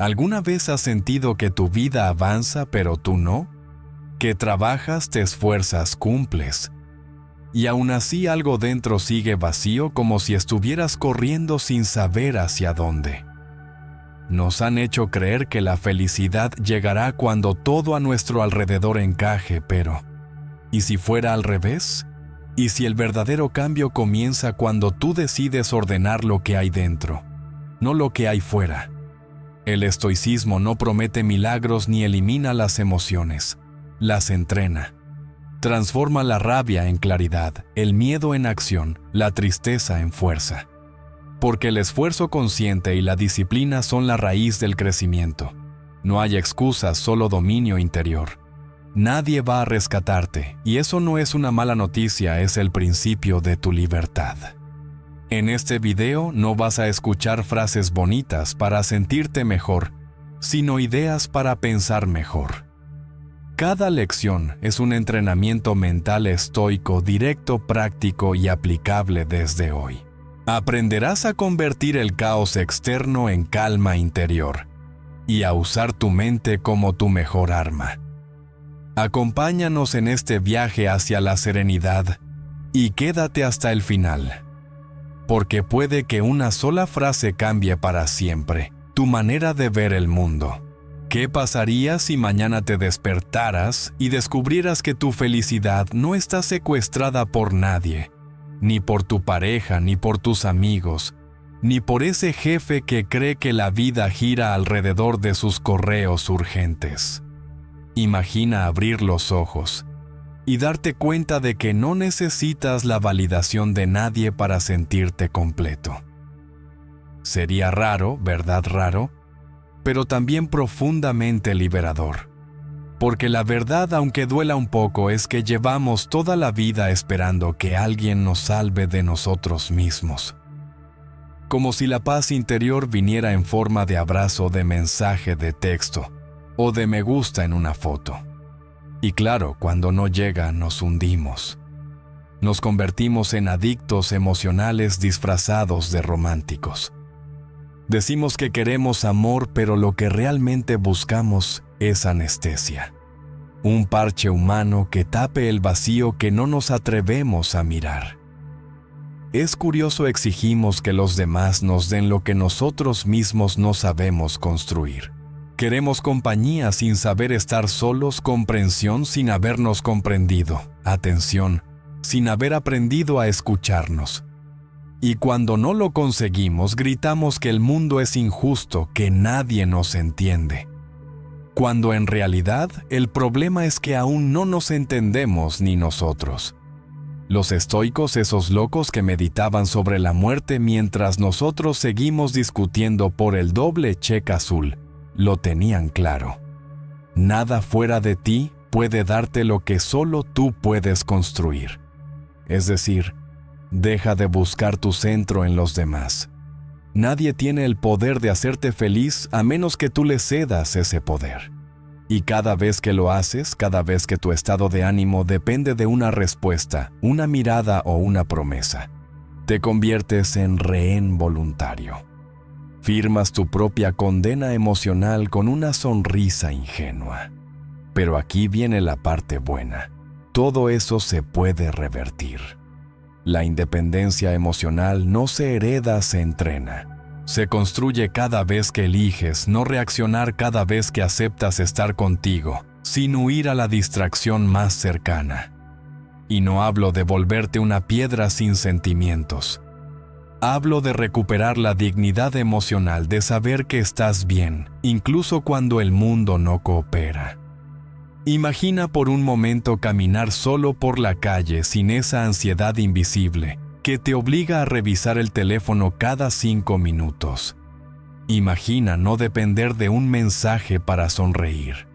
¿Alguna vez has sentido que tu vida avanza pero tú no? Que trabajas, te esfuerzas, cumples, y aún así algo dentro sigue vacío, como si estuvieras corriendo sin saber hacia dónde. Nos han hecho creer que la felicidad llegará cuando todo a nuestro alrededor encaje, pero ¿y si fuera al revés? ¿Y si el verdadero cambio comienza cuando tú decides ordenar lo que hay dentro, no lo que hay fuera? El estoicismo no promete milagros ni elimina las emociones, las entrena. Transforma la rabia en claridad, el miedo en acción, la tristeza en fuerza. Porque el esfuerzo consciente y la disciplina son la raíz del crecimiento. No hay excusas, solo dominio interior. Nadie va a rescatarte, y eso no es una mala noticia, es el principio de tu libertad. En este video no vas a escuchar frases bonitas para sentirte mejor, sino ideas para pensar mejor. Cada lección es un entrenamiento mental estoico, directo, práctico y aplicable desde hoy. Aprenderás a convertir el caos externo en calma interior y a usar tu mente como tu mejor arma. Acompáñanos en este viaje hacia la serenidad y quédate hasta el final, porque puede que una sola frase cambie para siempre tu manera de ver el mundo. ¿Qué pasaría si mañana te despertaras y descubrieras que tu felicidad no está secuestrada por nadie, ni por tu pareja, ni por tus amigos, ni por ese jefe que cree que la vida gira alrededor de sus correos urgentes? Imagina abrir los ojos y darte cuenta de que no necesitas la validación de nadie para sentirte completo. Sería raro, ¿verdad raro? Pero también profundamente liberador. Porque la verdad, aunque duela un poco, es que llevamos toda la vida esperando que alguien nos salve de nosotros mismos. Como si la paz interior viniera en forma de abrazo, de mensaje de texto o de me gusta en una foto. Y claro, cuando no llega, nos hundimos. Nos convertimos en adictos emocionales disfrazados de románticos. Decimos que queremos amor, pero lo que realmente buscamos es anestesia. Un parche humano que tape el vacío que no nos atrevemos a mirar. Es curioso, exigimos que los demás nos den lo que nosotros mismos no sabemos construir. Queremos compañía sin saber estar solos, comprensión sin habernos comprendido, atención sin haber aprendido a escucharnos. Y cuando no lo conseguimos, gritamos que el mundo es injusto, que nadie nos entiende. Cuando en realidad el problema es que aún no nos entendemos ni nosotros. Los estoicos, esos locos que meditaban sobre la muerte mientras nosotros seguimos discutiendo por el doble cheque azul, lo tenían claro. Nada fuera de ti puede darte lo que solo tú puedes construir. Es decir, deja de buscar tu centro en los demás. Nadie tiene el poder de hacerte feliz a menos que tú le cedas ese poder. Y cada vez que lo haces, cada vez que tu estado de ánimo depende de una respuesta, una mirada o una promesa, te conviertes en rehén voluntario. Firmas tu propia condena emocional con una sonrisa ingenua. Pero aquí viene la parte buena. Todo eso se puede revertir. La independencia emocional no se hereda, se entrena. Se construye cada vez que eliges no reaccionar, cada vez que aceptas estar contigo, sin huir a la distracción más cercana. Y no hablo de volverte una piedra sin sentimientos. Hablo de recuperar la dignidad emocional, de saber que estás bien, incluso cuando el mundo no coopera. Imagina por un momento caminar solo por la calle sin esa ansiedad invisible que te obliga a revisar el teléfono cada 5 minutos. Imagina no depender de un mensaje para sonreír.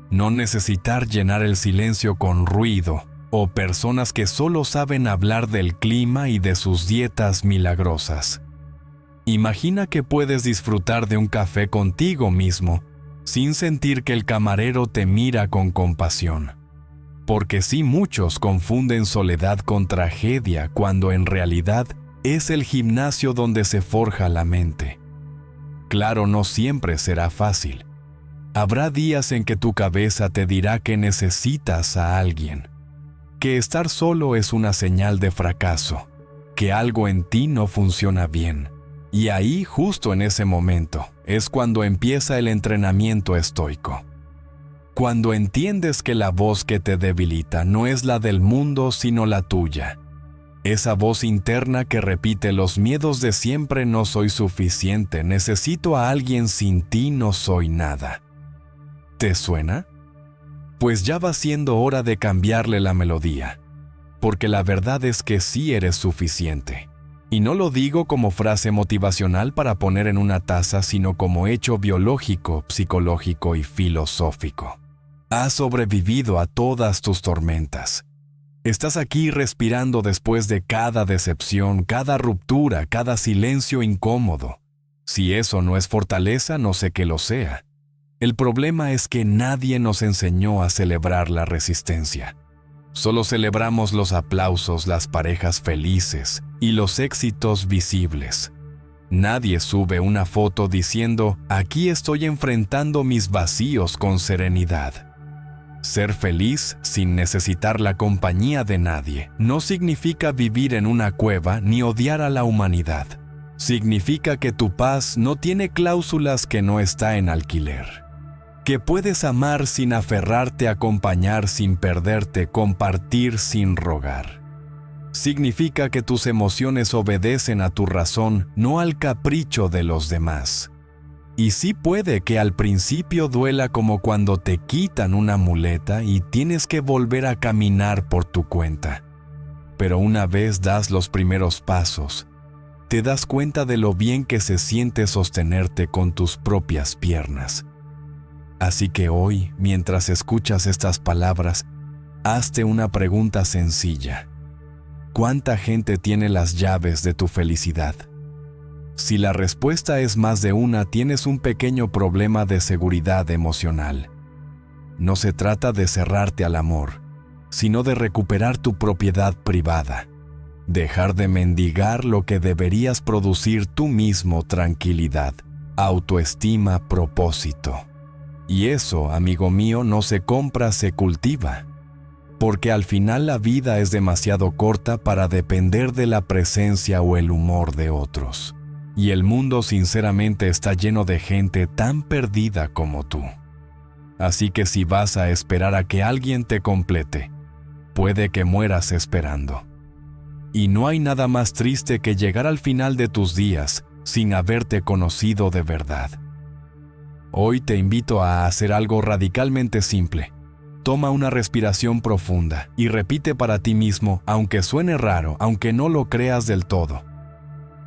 No necesitar llenar el silencio con ruido o personas que solo saben hablar del clima y de sus dietas milagrosas. Imagina que puedes disfrutar de un café contigo mismo sin sentir que el camarero te mira con compasión. Porque sí, muchos confunden soledad con tragedia cuando en realidad es el gimnasio donde se forja la mente. Claro, no siempre será fácil. Habrá días en que tu cabeza te dirá que necesitas a alguien, que estar solo es una señal de fracaso, que algo en ti no funciona bien. Y ahí, justo en ese momento, es cuando empieza el entrenamiento estoico. Cuando entiendes que la voz que te debilita no es la del mundo, sino la tuya. Esa voz interna que repite los miedos de siempre: no soy suficiente, necesito a alguien, sin ti no soy nada. ¿Te suena? Pues ya va siendo hora de cambiarle la melodía, porque la verdad es que sí eres suficiente. Y no lo digo como frase motivacional para poner en una taza, sino como hecho biológico, psicológico y filosófico. Has sobrevivido a todas tus tormentas. Estás aquí respirando después de cada decepción, cada ruptura, cada silencio incómodo. Si eso no es fortaleza, no sé qué lo sea. El problema es que nadie nos enseñó a celebrar la resistencia. Solo celebramos los aplausos, las parejas felices y los éxitos visibles. Nadie sube una foto diciendo: aquí estoy enfrentando mis vacíos con serenidad. Ser feliz sin necesitar la compañía de nadie no significa vivir en una cueva ni odiar a la humanidad. Significa que tu paz no tiene cláusulas, que no está en alquiler. Que puedes amar sin aferrarte, acompañar sin perderte, compartir sin rogar. Significa que tus emociones obedecen a tu razón, no al capricho de los demás. Y sí puede que al principio duela, como cuando te quitan una muleta y tienes que volver a caminar por tu cuenta. Pero una vez das los primeros pasos, te das cuenta de lo bien que se siente sostenerte con tus propias piernas. Así que hoy, mientras escuchas estas palabras, hazte una pregunta sencilla. ¿Cuánta gente tiene las llaves de tu felicidad? Si la respuesta es más de una, tienes un pequeño problema de seguridad emocional. No se trata de cerrarte al amor, sino de recuperar tu propiedad privada. Dejar de mendigar lo que deberías producir tú mismo: tranquilidad, autoestima, propósito. Y eso, amigo mío, no se compra, se cultiva. Porque al final la vida es demasiado corta para depender de la presencia o el humor de otros. Y el mundo sinceramente está lleno de gente tan perdida como tú. Así que si vas a esperar a que alguien te complete, puede que mueras esperando. Y no hay nada más triste que llegar al final de tus días sin haberte conocido de verdad. Hoy te invito a hacer algo radicalmente simple. Toma una respiración profunda y repite para ti mismo, aunque suene raro, aunque no lo creas del todo: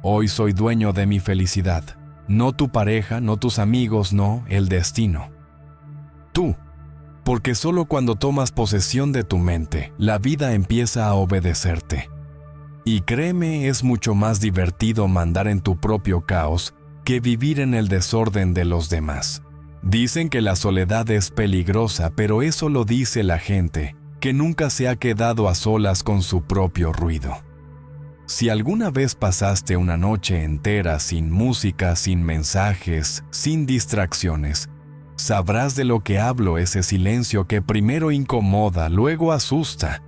hoy soy dueño de mi felicidad. No tu pareja, no tus amigos, no el destino. Tú. Porque solo cuando tomas posesión de tu mente, la vida empieza a obedecerte. Y créeme, es mucho más divertido mandar en tu propio caos que vivir en el desorden de los demás. Dicen que la soledad es peligrosa, pero eso lo dice la gente que nunca se ha quedado a solas con su propio ruido. Si alguna vez pasaste una noche entera sin música, sin mensajes, sin distracciones, sabrás de lo que hablo: ese silencio que primero incomoda, luego asusta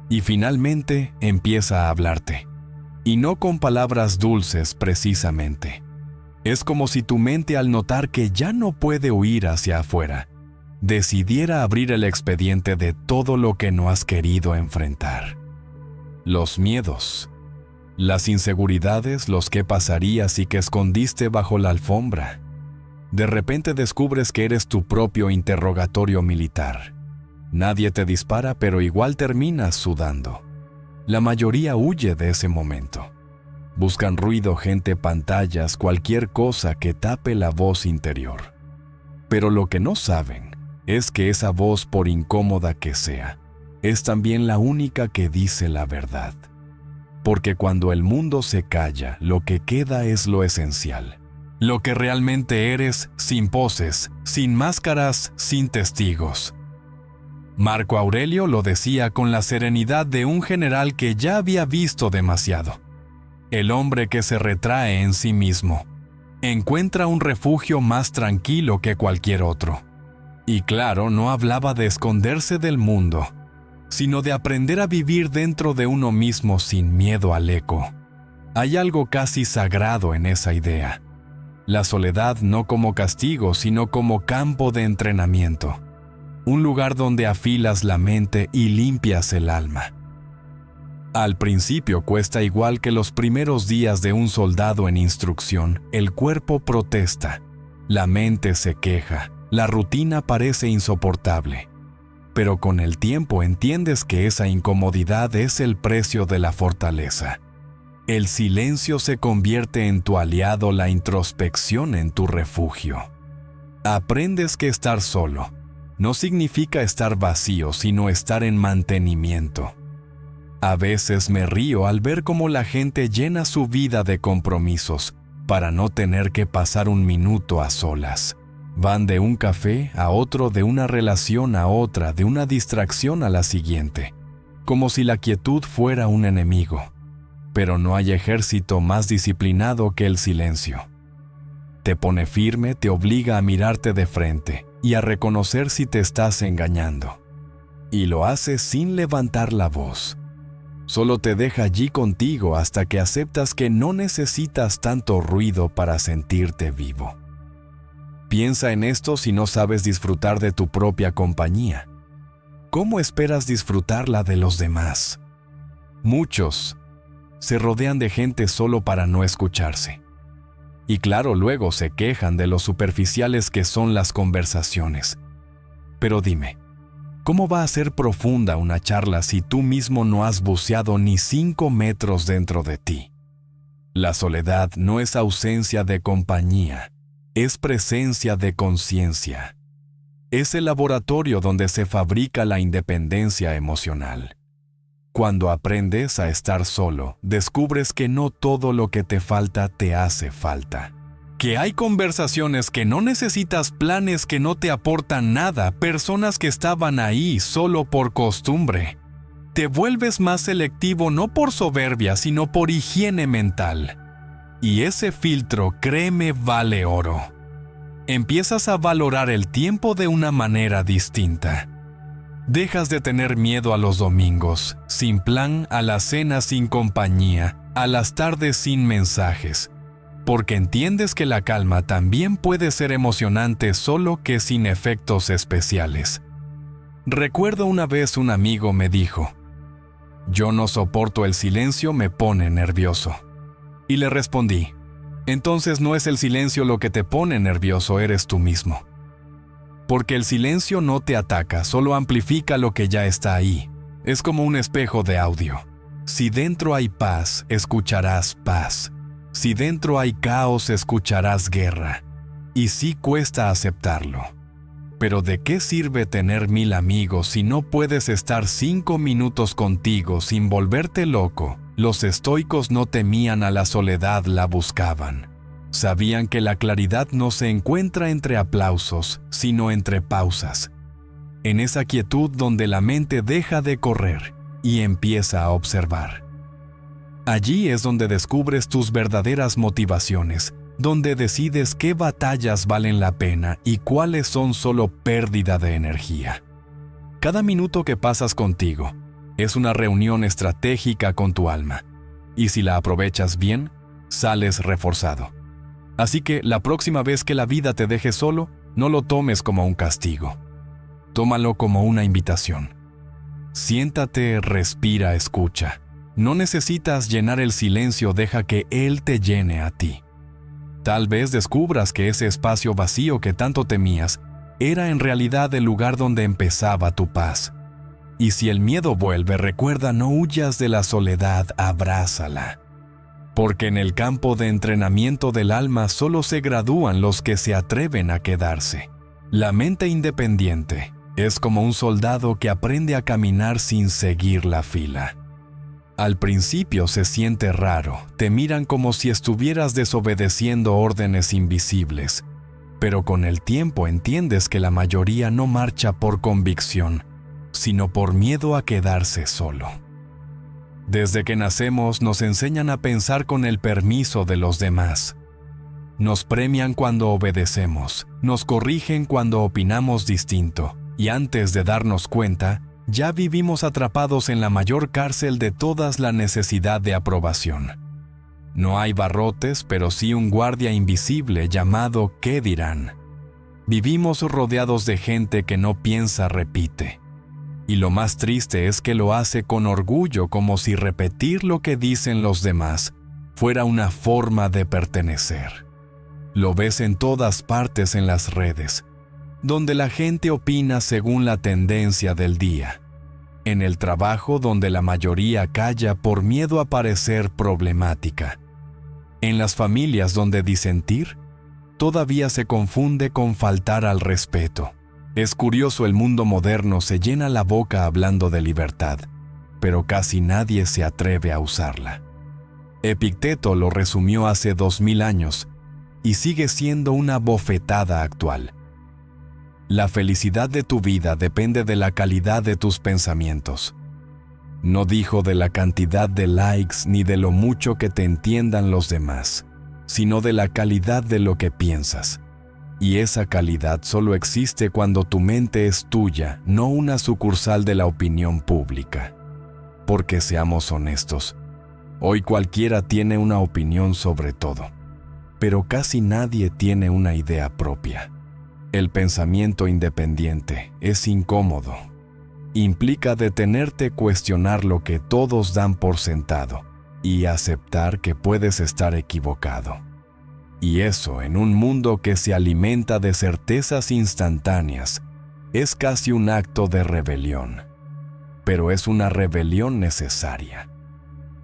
y finalmente empieza a hablarte. Y no con palabras dulces precisamente. Es como si tu mente, al notar que ya no puede huir hacia afuera, decidiera abrir el expediente de todo lo que no has querido enfrentar. Los miedos, las inseguridades, los qué pasarías y que escondiste bajo la alfombra. De repente descubres que eres tu propio interrogatorio militar. Nadie te dispara, pero igual terminas sudando. La mayoría huye de ese momento. Buscan ruido, gente, pantallas, cualquier cosa que tape la voz interior. Pero lo que no saben es que esa voz, por incómoda que sea, es también la única que dice la verdad. Porque cuando el mundo se calla, lo que queda es lo esencial. Lo que realmente eres, sin poses, sin máscaras, sin testigos. Marco Aurelio lo decía con la serenidad de un general que ya había visto demasiado. El hombre que se retrae en sí mismo Encuentra un refugio más tranquilo que cualquier otro. Y claro, no hablaba de esconderse del mundo, sino de aprender a vivir dentro de uno mismo sin miedo al eco. Hay algo casi sagrado en esa idea. La soledad no como castigo, sino como campo de entrenamiento. Un lugar donde afilas la mente y limpias el alma. Al principio cuesta igual que los primeros días de un soldado en instrucción. El cuerpo protesta, la mente se queja, la rutina parece insoportable. Pero con el tiempo entiendes que esa incomodidad es el precio de la fortaleza. El silencio se convierte en tu aliado, la introspección en tu refugio. Aprendes que estar solo no significa estar vacío, sino estar en mantenimiento. A veces me río al ver cómo la gente llena su vida de compromisos para no tener que pasar un minuto a solas. Van de un café a otro, de una relación a otra, de una distracción a la siguiente, como si la quietud fuera un enemigo. Pero no hay ejército más disciplinado que el silencio. Te pone firme, te obliga a mirarte de frente y a reconocer si te estás engañando. Y lo hace sin levantar la voz. Solo te deja allí contigo hasta que aceptas que no necesitas tanto ruido para sentirte vivo. Piensa en esto si no sabes disfrutar de tu propia compañía. ¿Cómo esperas disfrutarla de los demás? Muchos se rodean de gente solo para no escucharse. Y claro, luego se quejan de lo superficiales que son las conversaciones. Pero dime, ¿cómo va a ser profunda una charla si tú mismo no has buceado ni 5 metros dentro de ti? La soledad no es ausencia de compañía, es presencia de conciencia. Es el laboratorio donde se fabrica la independencia emocional. Cuando aprendes a estar solo, descubres que no todo lo que te falta te hace falta. Que hay conversaciones que no necesitas, planes que no te aportan nada, personas que estaban ahí solo por costumbre. Te vuelves más selectivo no por soberbia, sino por higiene mental. Y ese filtro, créeme, vale oro. Empiezas a valorar el tiempo de una manera distinta. Dejas de tener miedo a los domingos, sin plan, a la cena sin compañía, a las tardes sin mensajes, porque entiendes que la calma también puede ser emocionante, solo que sin efectos especiales. Recuerdo una vez un amigo me dijo, «Yo no soporto el silencio, me pone nervioso». Y le respondí, «Entonces no es el silencio lo que te pone nervioso, eres tú mismo». Porque el silencio no te ataca, solo amplifica lo que ya está ahí. Es como un espejo de audio. Si dentro hay paz, escucharás paz. Si dentro hay caos, escucharás guerra. Y sí cuesta aceptarlo. Pero ¿de qué sirve tener 1000 amigos si no puedes estar 5 minutos contigo sin volverte loco? Los estoicos no temían a la soledad, la buscaban. Sabían que la claridad no se encuentra entre aplausos, sino entre pausas. En esa quietud donde la mente deja de correr y empieza a observar. Allí es donde descubres tus verdaderas motivaciones, donde decides qué batallas valen la pena y cuáles son solo pérdida de energía. Cada minuto que pasas contigo es una reunión estratégica con tu alma, y si la aprovechas bien, sales reforzado. Así que la próxima vez que la vida te deje solo, no lo tomes como un castigo. Tómalo como una invitación. Siéntate, respira, escucha. No necesitas llenar el silencio, deja que Él te llene a ti. Tal vez descubras que ese espacio vacío que tanto temías era en realidad el lugar donde empezaba tu paz. Y si el miedo vuelve, recuerda, no huyas de la soledad, abrázala. Porque en el campo de entrenamiento del alma solo se gradúan los que se atreven a quedarse. La mente independiente es como un soldado que aprende a caminar sin seguir la fila. Al principio se siente raro, te miran como si estuvieras desobedeciendo órdenes invisibles, pero con el tiempo entiendes que la mayoría no marcha por convicción, sino por miedo a quedarse solo. Desde que nacemos nos enseñan a pensar con el permiso de los demás. Nos premian cuando obedecemos, nos corrigen cuando opinamos distinto, y antes de darnos cuenta, ya vivimos atrapados en la mayor cárcel de todas, la necesidad de aprobación. No hay barrotes, pero sí un guardia invisible llamado ¿qué dirán? Vivimos rodeados de gente que no piensa, repite. Y lo más triste es que lo hace con orgullo, como si repetir lo que dicen los demás fuera una forma de pertenecer. Lo ves en todas partes en las redes, donde la gente opina según la tendencia del día. En el trabajo, donde la mayoría calla por miedo a parecer problemática. En las familias, donde disentir todavía se confunde con faltar al respeto. Es curioso, el mundo moderno se llena la boca hablando de libertad, pero casi nadie se atreve a usarla. Epicteto lo resumió hace 2000 años y sigue siendo una bofetada actual. La felicidad de tu vida depende de la calidad de tus pensamientos. No dijo de la cantidad de likes ni de lo mucho que te entiendan los demás, sino de la calidad de lo que piensas. Y esa calidad solo existe cuando tu mente es tuya, no una sucursal de la opinión pública. Porque seamos honestos, hoy cualquiera tiene una opinión sobre todo, pero casi nadie tiene una idea propia. El pensamiento independiente es incómodo. Implica detenerte, cuestionar lo que todos dan por sentado y aceptar que puedes estar equivocado. Y eso, en un mundo que se alimenta de certezas instantáneas, es casi un acto de rebelión. Pero es una rebelión necesaria.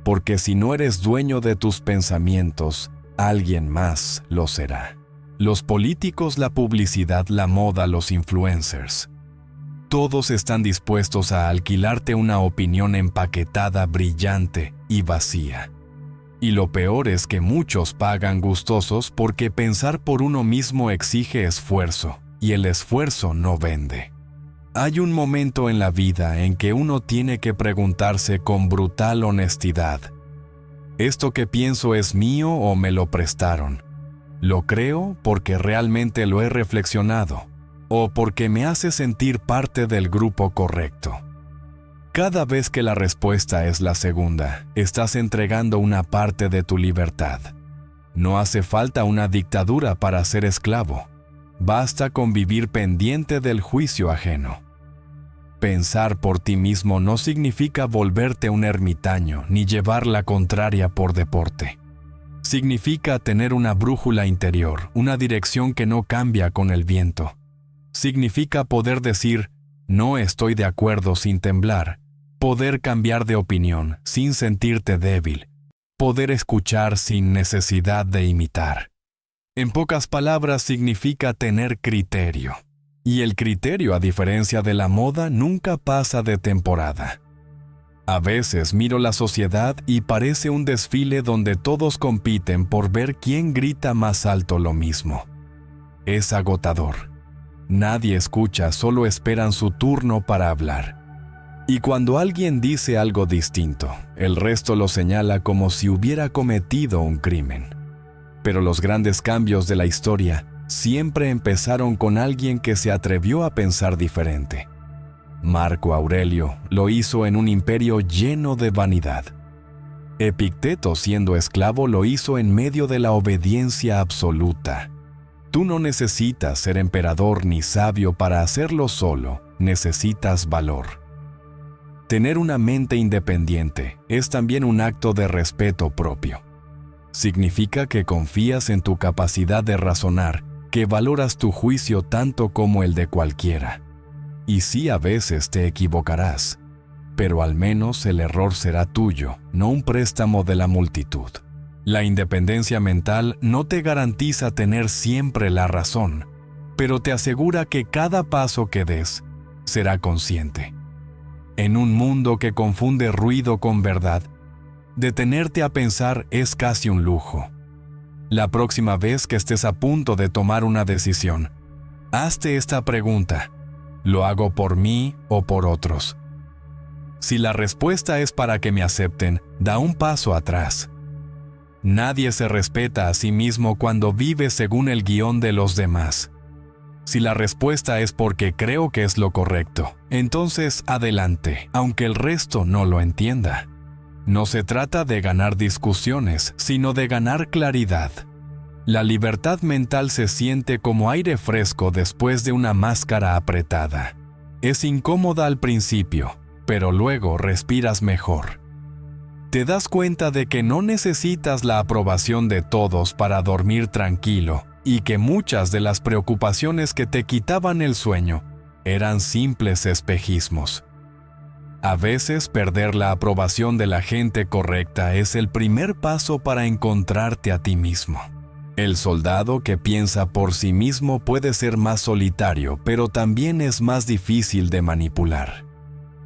Porque si no eres dueño de tus pensamientos, alguien más lo será. Los políticos, la publicidad, la moda, los influencers. Todos están dispuestos a alquilarte una opinión empaquetada, brillante y vacía. Y lo peor es que muchos pagan gustosos porque pensar por uno mismo exige esfuerzo, y el esfuerzo no vende. Hay un momento en la vida en que uno tiene que preguntarse con brutal honestidad: ¿esto que pienso es mío o me lo prestaron? ¿Lo creo porque realmente lo he reflexionado o porque me hace sentir parte del grupo correcto? Cada vez que la respuesta es la segunda, estás entregando una parte de tu libertad. No hace falta una dictadura para ser esclavo. Basta con vivir pendiente del juicio ajeno. Pensar por ti mismo no significa volverte un ermitaño ni llevar la contraria por deporte. Significa tener una brújula interior, una dirección que no cambia con el viento. Significa poder decir, no estoy de acuerdo sin temblar. Poder cambiar de opinión sin sentirte débil. Poder escuchar sin necesidad de imitar. En pocas palabras, significa tener criterio. Y el criterio, a diferencia de la moda, nunca pasa de temporada. A veces miro la sociedad y parece un desfile donde todos compiten por ver quién grita más alto lo mismo. Es agotador. Nadie escucha, solo esperan su turno para hablar. Y cuando alguien dice algo distinto, el resto lo señala como si hubiera cometido un crimen. Pero los grandes cambios de la historia siempre empezaron con alguien que se atrevió a pensar diferente. Marco Aurelio lo hizo en un imperio lleno de vanidad. Epicteto, siendo esclavo, lo hizo en medio de la obediencia absoluta. Tú no necesitas ser emperador ni sabio para hacerlo solo, necesitas valor. Tener una mente independiente es también un acto de respeto propio. Significa que confías en tu capacidad de razonar, que valoras tu juicio tanto como el de cualquiera. Y sí, a veces te equivocarás, pero al menos el error será tuyo, no un préstamo de la multitud. La independencia mental no te garantiza tener siempre la razón, pero te asegura que cada paso que des será consciente. En un mundo que confunde ruido con verdad, detenerte a pensar es casi un lujo. La próxima vez que estés a punto de tomar una decisión, hazte esta pregunta: ¿lo hago por mí o por otros? Si la respuesta es para que me acepten, da un paso atrás. Nadie se respeta a sí mismo cuando vive según el guión de los demás. Si la respuesta es porque creo que es lo correcto, entonces adelante, aunque el resto no lo entienda. No se trata de ganar discusiones, sino de ganar claridad. La libertad mental se siente como aire fresco después de una máscara apretada. Es incómoda al principio, pero luego respiras mejor. Te das cuenta de que no necesitas la aprobación de todos para dormir tranquilo y que muchas de las preocupaciones que te quitaban el sueño eran simples espejismos. A veces perder la aprobación de la gente correcta es el primer paso para encontrarte a ti mismo. El soldado que piensa por sí mismo puede ser más solitario, pero también es más difícil de manipular.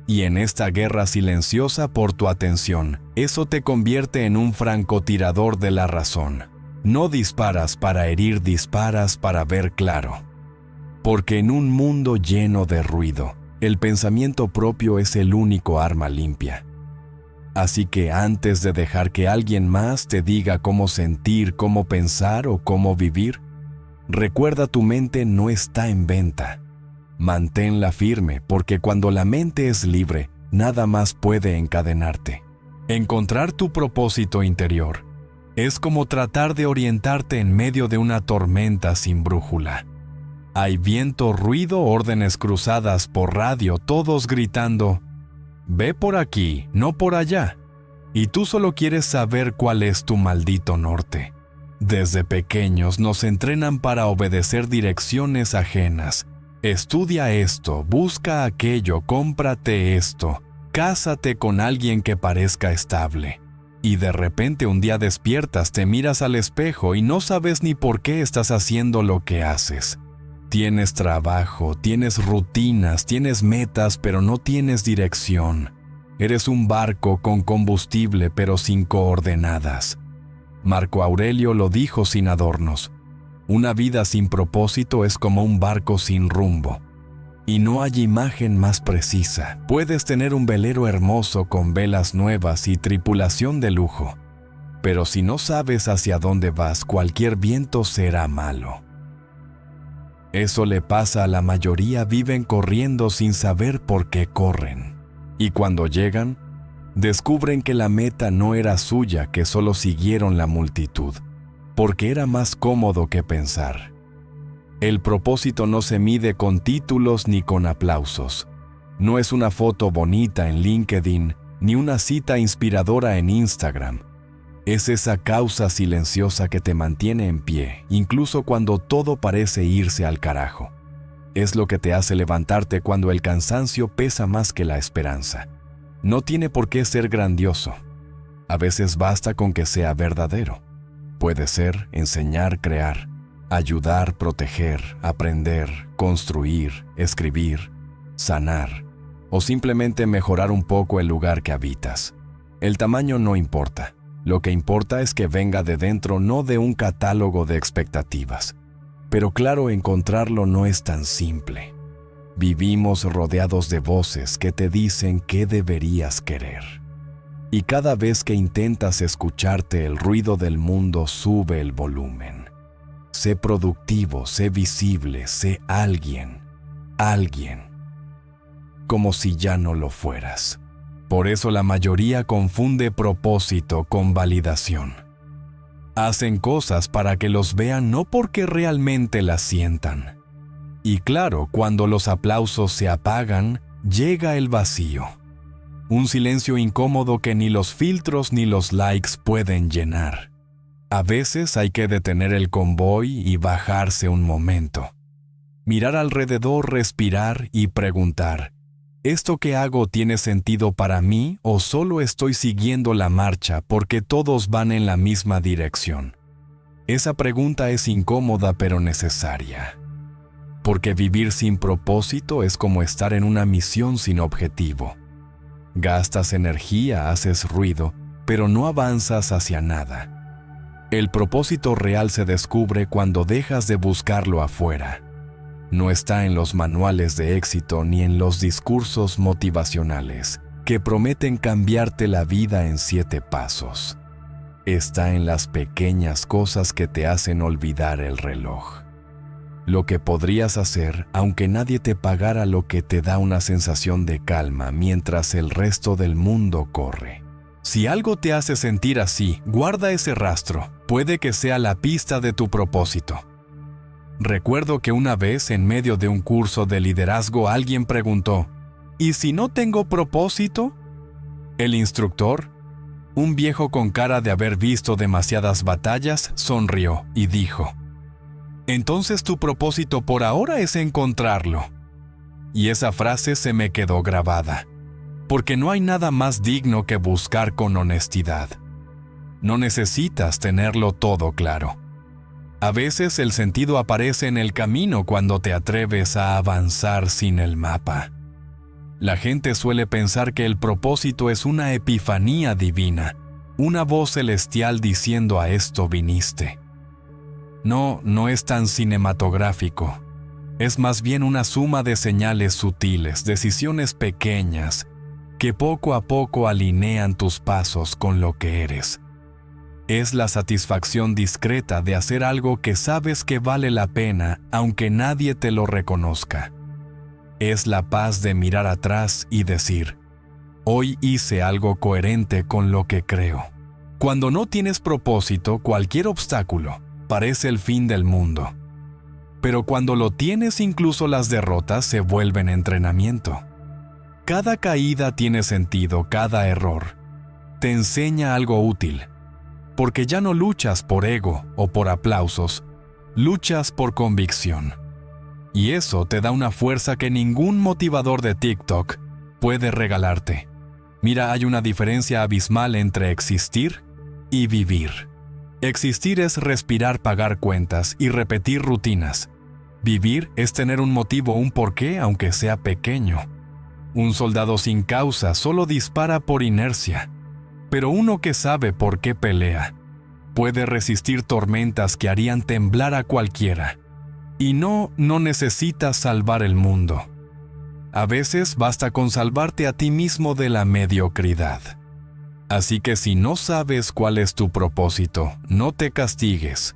Y en esta guerra silenciosa por tu atención, eso te convierte en un francotirador de la razón. No disparas para herir, disparas para ver claro. Porque en un mundo lleno de ruido, el pensamiento propio es el único arma limpia. Así que antes de dejar que alguien más te diga cómo sentir, cómo pensar o cómo vivir, recuerda, tu mente no está en venta. Manténla firme, porque cuando la mente es libre, nada más puede encadenarte. Encontrar tu propósito interior es como tratar de orientarte en medio de una tormenta sin brújula. Hay viento, ruido, órdenes cruzadas por radio, todos gritando, ve por aquí, no por allá. Y tú solo quieres saber cuál es tu maldito norte. Desde pequeños nos entrenan para obedecer direcciones ajenas. Estudia esto, busca aquello, cómprate esto, cásate con alguien que parezca estable. Y de repente un día despiertas, te miras al espejo y no sabes ni por qué estás haciendo lo que haces. Tienes trabajo, tienes rutinas, tienes metas, pero no tienes dirección. Eres un barco con combustible, pero sin coordenadas. Marco Aurelio lo dijo sin adornos. Una vida sin propósito es como un barco sin rumbo. Y no hay imagen más precisa. Puedes tener un velero hermoso con velas nuevas y tripulación de lujo. Pero si no sabes hacia dónde vas, cualquier viento será malo. Eso le pasa a la mayoría, viven corriendo sin saber por qué corren. Y cuando llegan, descubren que la meta no era suya, que solo siguieron la multitud, porque era más cómodo que pensar. El propósito no se mide con títulos ni con aplausos. No es una foto bonita en LinkedIn, ni una cita inspiradora en Instagram. Es esa causa silenciosa que te mantiene en pie, incluso cuando todo parece irse al carajo. Es lo que te hace levantarte cuando el cansancio pesa más que la esperanza. No tiene por qué ser grandioso. A veces basta con que sea verdadero. Puede ser enseñar, crear, ayudar, proteger, aprender, construir, escribir, sanar, o simplemente mejorar un poco el lugar que habitas. El tamaño no importa. Lo que importa es que venga de dentro, no de un catálogo de expectativas. Pero claro, encontrarlo no es tan simple. Vivimos rodeados de voces que te dicen qué deberías querer. Y cada vez que intentas escucharte, el ruido del mundo sube el volumen. Sé productivo, sé visible, sé alguien. Como si ya no lo fueras. Por eso la mayoría confunde propósito con validación. Hacen cosas para que los vean, no porque realmente las sientan. Y claro, cuando los aplausos se apagan, llega el vacío. Un silencio incómodo que ni los filtros ni los likes pueden llenar. A veces hay que detener el convoy y bajarse un momento. Mirar alrededor, respirar y preguntar, ¿esto que hago tiene sentido para mí o solo estoy siguiendo la marcha porque todos van en la misma dirección? Esa pregunta es incómoda pero necesaria. Porque vivir sin propósito es como estar en una misión sin objetivo. Gastas energía, haces ruido, pero no avanzas hacia nada. El propósito real se descubre cuando dejas de buscarlo afuera. No está en los manuales de éxito ni en los discursos motivacionales que prometen cambiarte la vida en 7 pasos. está en las pequeñas cosas que te hacen olvidar el reloj. Lo que podrías hacer, aunque nadie te pagara, lo que te da una sensación de calma mientras el resto del mundo corre. Si algo te hace sentir así, guarda ese rastro. Puede que sea la pista de tu propósito. Recuerdo que una vez, en medio de un curso de liderazgo, alguien preguntó, ¿y si no tengo propósito? El instructor, un viejo con cara de haber visto demasiadas batallas, sonrió y dijo, entonces tu propósito por ahora es encontrarlo. Y esa frase se me quedó grabada, porque no hay nada más digno que buscar con honestidad. No necesitas tenerlo todo claro. A veces el sentido aparece en el camino cuando te atreves a avanzar sin el mapa. La gente suele pensar que el propósito es una epifanía divina, una voz celestial diciendo a esto viniste. No es tan cinematográfico. Es más bien una suma de señales sutiles, decisiones pequeñas, que poco a poco alinean tus pasos con lo que eres. Es la satisfacción discreta de hacer algo que sabes que vale la pena, aunque nadie te lo reconozca. Es la paz de mirar atrás y decir, hoy hice algo coherente con lo que creo. Cuando no tienes propósito, cualquier obstáculo parece el fin del mundo. Pero cuando lo tienes, incluso las derrotas se vuelven entrenamiento. Cada caída tiene sentido, cada error te enseña algo útil, porque ya no luchas por ego o por aplausos, luchas por convicción. Y eso te da una fuerza que ningún motivador de TikTok puede regalarte. Mira, hay una diferencia abismal entre existir y vivir. Existir es respirar, pagar cuentas y repetir rutinas. Vivir es tener un motivo, un porqué, aunque sea pequeño. Un soldado sin causa solo dispara por inercia, pero uno que sabe por qué pelea puede resistir tormentas que harían temblar a cualquiera. Y no necesitas salvar el mundo. A veces basta con salvarte a ti mismo de la mediocridad. Así que si no sabes cuál es tu propósito, no te castigues.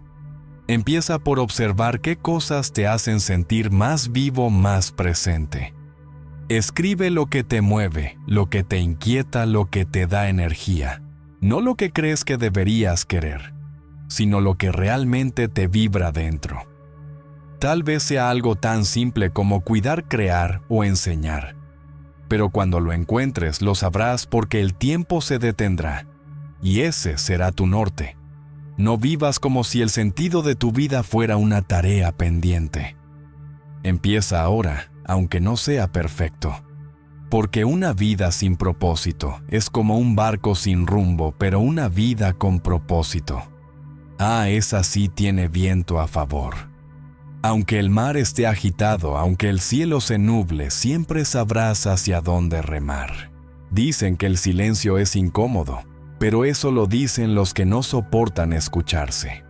Empieza por observar qué cosas te hacen sentir más vivo, más presente. Escribe lo que te mueve, lo que te inquieta, lo que te da energía. No lo que crees que deberías querer, sino lo que realmente te vibra dentro. Tal vez sea algo tan simple como cuidar, crear o enseñar. Pero cuando lo encuentres, lo sabrás porque el tiempo se detendrá. Y ese será tu norte. No vivas como si el sentido de tu vida fuera una tarea pendiente. Empieza ahora, aunque no sea perfecto. Porque una vida sin propósito es como un barco sin rumbo, pero una vida con propósito. Esa sí tiene viento a favor. Aunque el mar esté agitado, aunque el cielo se nuble, siempre sabrás hacia dónde remar. Dicen que el silencio es incómodo, pero eso lo dicen los que no soportan escucharse.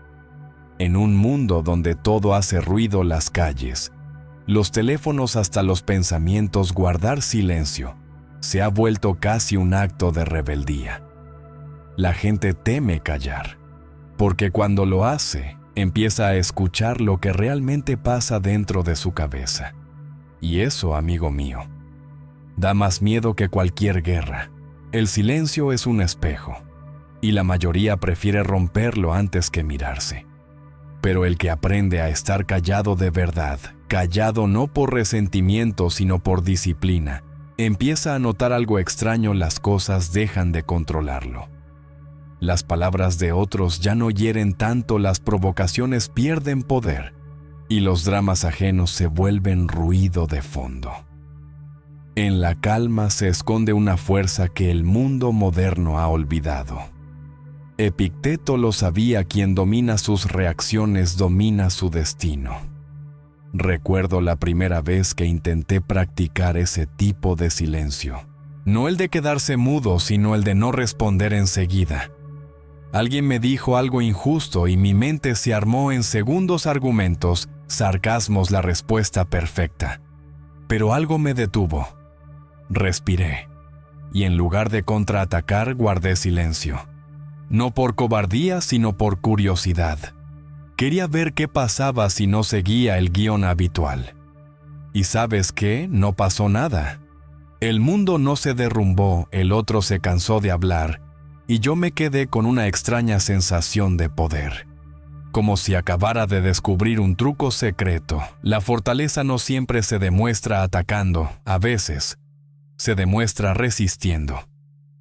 En un mundo donde todo hace ruido, las calles, los teléfonos, hasta los pensamientos, guardar silencio se ha vuelto casi un acto de rebeldía. La gente teme callar, porque cuando lo hace, empieza a escuchar lo que realmente pasa dentro de su cabeza. Y eso, amigo mío, da más miedo que cualquier guerra. El silencio es un espejo, y la mayoría prefiere romperlo antes que mirarse. Pero el que aprende a estar callado de verdad, callado no por resentimiento sino por disciplina, empieza a notar algo extraño. Las cosas dejan de controlarlo. Las palabras de otros ya no hieren tanto, las provocaciones pierden poder y los dramas ajenos se vuelven ruido de fondo. En la calma se esconde una fuerza que el mundo moderno ha olvidado. Epicteto lo sabía: quien domina sus reacciones domina su destino. Recuerdo la primera vez que intenté practicar ese tipo de silencio. No el de quedarse mudo, sino el de no responder enseguida. Alguien me dijo algo injusto y mi mente se armó en segundos argumentos, sarcasmos, la respuesta perfecta. Pero algo me detuvo. Respiré y en lugar de contraatacar guardé silencio. No por cobardía, sino por curiosidad. Quería ver qué pasaba si no seguía el guión habitual. ¿Y sabes qué? No pasó nada. El mundo no se derrumbó, el otro se cansó de hablar, y yo me quedé con una extraña sensación de poder. Como si acabara de descubrir un truco secreto. La fortaleza no siempre se demuestra atacando, a veces se demuestra resistiendo.